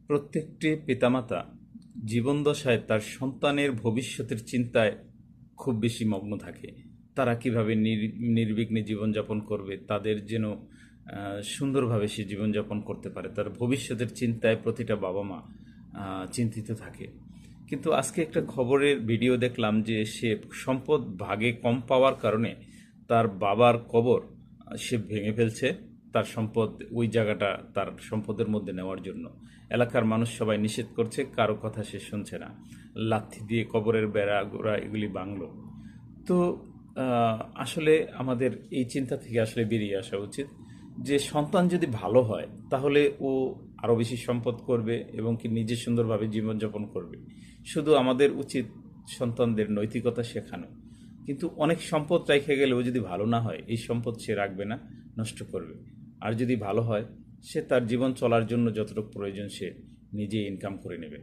প্রত্যেকটি পিতামাতা জীবনদশায় তার সন্তানের ভবিষ্যতের চিন্তায় খুব বেশি মগ্ন থাকে। তারা কিভাবে নির্বিঘ্নে জীবনযাপন করবে, তাদের যেন সুন্দরভাবে সে জীবনযাপন করতে পারে, তার ভবিষ্যতের চিন্তায় প্রতিটা বাবা মা চিন্তিত থাকে। কিন্তু আজকে একটা খবরের ভিডিও দেখলাম যে সে সম্পদ ভাগে কম পাওয়ার কারণে তার বাবার কবর সে ভেঙে ফেলছে, তার সম্পদ ওই জায়গাটা তার সম্পদের মধ্যে নেওয়ার জন্য। এলাকার মানুষ সবাই নিষেধ করছে, কারো কথা সে শুনছে না। লাথি দিয়ে কবরের বেড়া গোড়া এগুলি ভাঙলো। তো আসলে আমাদের এই চিন্তা থেকে আসলে বেরিয়ে আসা উচিত যে সন্তান যদি ভালো হয় তাহলে ও আরও বেশি সম্পদ করবে এবং কি নিজে সুন্দরভাবে জীবনযাপন করবে। শুধু আমাদের উচিত সন্তানদের নৈতিকতা শেখানো। কিন্তু অনেক সম্পদ রেখে গেলেও যদি ভালো না হয়, এই সম্পদ সে রাখবে না, নষ্ট করবে। আর যদি ভালো হয়, সে তার জীবন চলার জন্য যতটুকু প্রয়োজন সে নিজে ইনকাম করে নেবে।